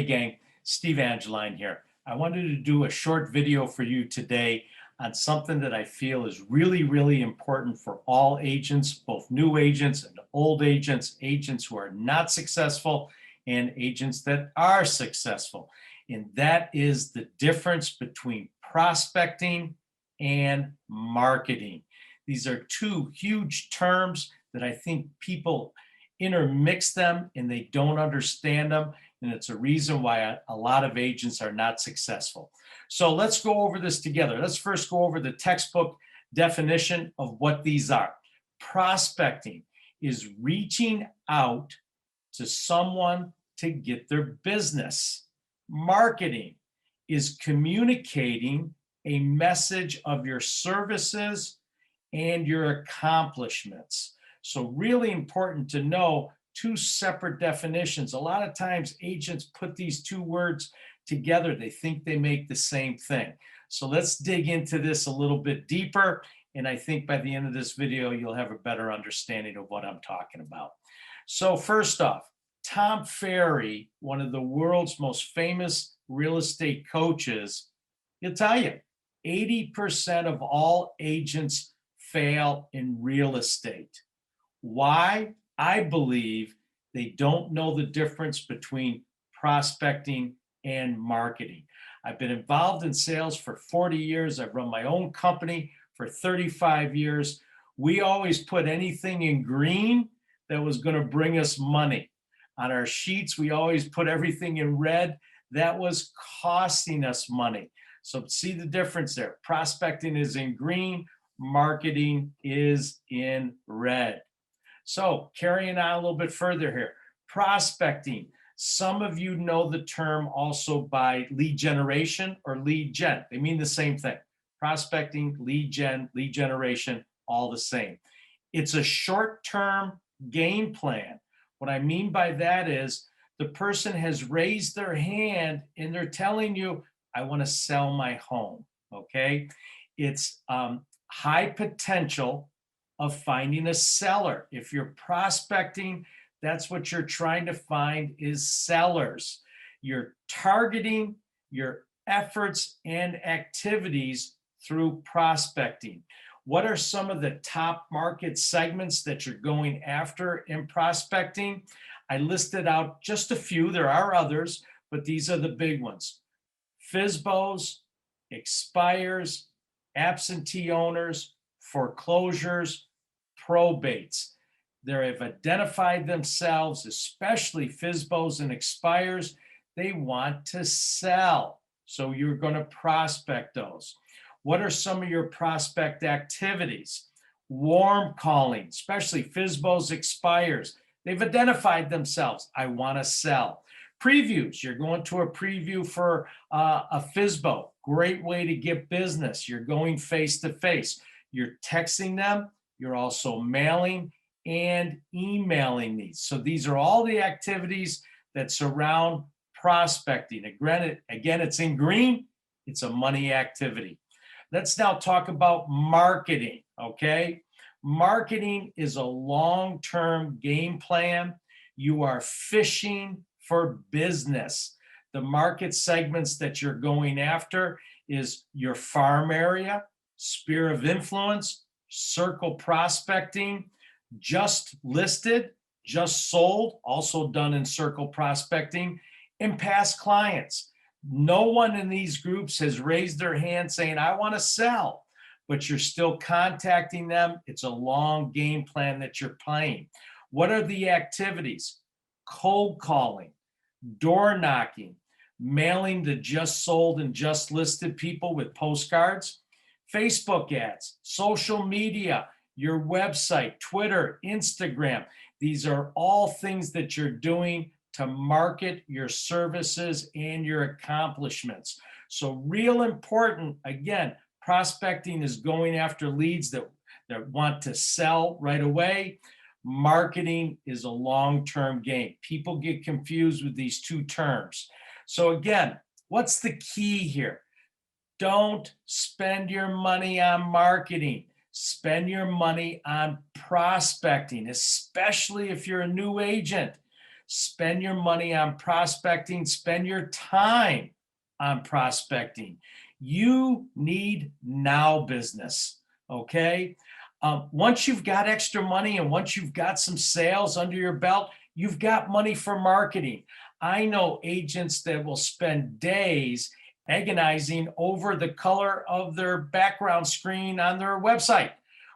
gang, Steve Angeline here. I wanted to do a short video for you today on something that I feel is really, really important for all agents, both new agents and old agents, agents who are not successful and agents that are successful. And that is the difference between prospecting and marketing. These are two huge terms that I think people intermix them and they don't understand them. And it's a reason why a lot of agents are not successful. So let's go over this together. Let's first go over the textbook definition of what these are. Prospecting is reaching out to someone to get their business. Marketing is communicating a message of your services and your accomplishments. So really important to know two separate definitions. A lot of times agents put these two words together. They think they make the same thing. So let's dig into this a little bit deeper. And I think by the end of this video, you'll have a better understanding of what I'm talking about. So first off, Tom Ferry, one of the world's most famous real estate coaches, he'll tell you 80% of all agents fail in real estate. Why? I believe they don't know the difference between prospecting and marketing. I've been involved in sales for 40 years. I've run my own company for 35 years. We always put anything in green that was going to bring us money. On our sheets, we always put everything in red that was costing us money. So see the difference there. Prospecting is in green, marketing is in red. So carrying on a little bit further here, prospecting. Some of you know the term also by lead generation or lead gen. They mean the same thing. Prospecting, lead generation, all the same. It's a short-term game plan. What I mean by that is the person has raised their hand and they're telling you, I want to sell my home, okay? It's high potential of finding a seller. If you're prospecting, that's what you're trying to find is sellers. You're targeting your efforts and activities through prospecting. What are some of the top market segments that you're going after in prospecting? I listed out just a few. There are others, but these are the big ones. FSBOs, expires, absentee owners, foreclosures, probates. They have identified themselves, especially FSBOs and expires. They want to sell. So you're going to prospect those. What are some of your prospect activities? Warm calling, especially FSBOs, expires. They've identified themselves. I want to sell. Previews. You're going to a preview for a FSBO. Great way to get business. You're going face to face. You're texting them. You're also mailing and emailing these. So these are all the activities that surround prospecting. Again, it's in green. It's a money activity. Let's now talk about marketing, okay? Marketing is a long-term game plan. You are fishing for business. The market segments that you're going after is your farm area, sphere of influence, circle prospecting, just listed, just sold, also done in circle prospecting, and past clients. No one in these groups has raised their hand saying, I want to sell, but you're still contacting them. It's a long game plan that you're playing. What are the activities? Cold calling, door knocking, mailing the just sold and just listed people with postcards, Facebook ads, social media, your website, Twitter, Instagram. These are all things that you're doing to market your services and your accomplishments. So real important, again, prospecting is going after leads that want to sell right away. Marketing is a long-term game. People get confused with these two terms. So again, what's the key here? Don't spend your money on marketing. Spend your money on prospecting, especially if you're a new agent. spend your money on prospecting, spend your time on prospecting. You need now business, okay? Once you've got extra money and once you've got some sales under your belt, you've got money for marketing. I know agents that will spend days agonizing over the color of their background screen on their website,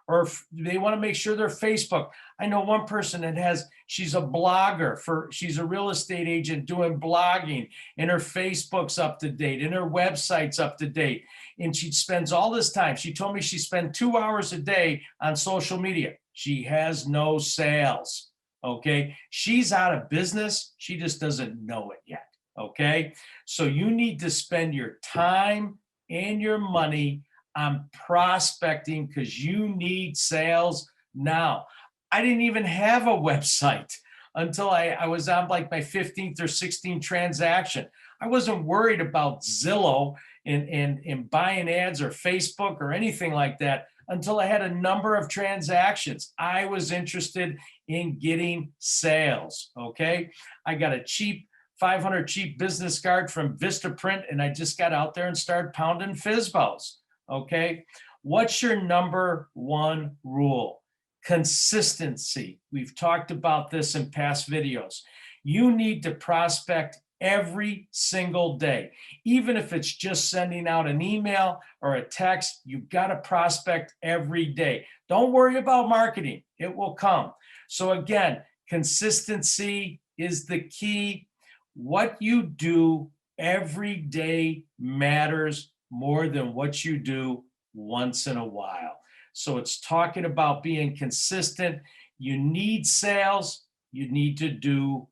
or if they want to make sure their Facebook. I know one person that she's a blogger she's a real estate agent doing blogging, and her Facebook's up to date and her website's up to date. And she spends all this time. She told me she spent 2 hours a day on social media. She has no sales. Okay. She's out of business. She just doesn't know it yet. Okay. So you need to spend your time and your money on prospecting because you need sales now. I didn't even have a website until I was on like my 15th or 16th transaction. I wasn't worried about Zillow and buying ads or Facebook or anything like that until I had a number of transactions. I was interested in getting sales, okay? I got a cheap 500 cheap business card from Vistaprint, and I just got out there and started pounding FSBOs, okay? What's your number one rule? Consistency. We've talked about this in past videos. You need to prospect every single day. Even if it's just sending out an email or a text, you've got to prospect every day. Don't worry about marketing. It will come. So again, consistency is the key. What you do every day matters more than what you do once in a while. So it's talking about being consistent. You need sales. You need to do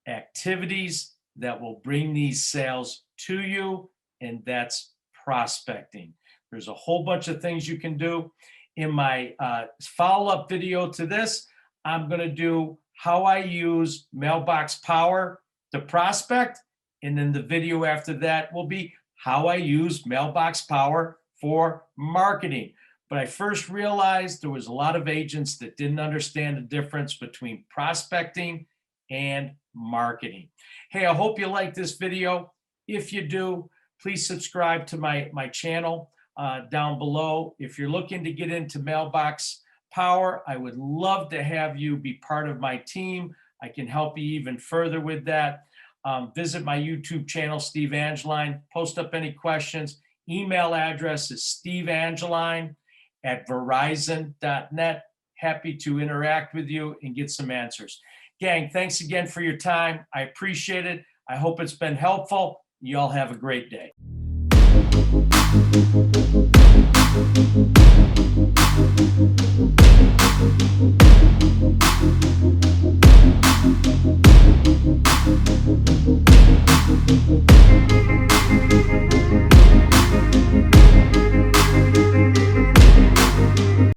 activities that will bring these sales to you, and that's prospecting. There's a whole bunch of things you can do. In my follow-up video to this, I'm going to do how I use Mailbox Power to prospect, and then the video after that will be how I use Mailbox Power for marketing. But I first realized there was a lot of agents that didn't understand the difference between prospecting and marketing. Hey, I hope you like this video. If you do, please subscribe to my channel down below. If you're looking to get into Mailbox Power, I would love to have you be part of my team. I can help you even further with that. Visit my YouTube channel, Steve Angeline. Post up any questions. Email address is steveangeline@verizon.net. Happy to interact with you and get some answers. Gang, thanks again for your time. I appreciate it. I hope it's been helpful. You all have a great day.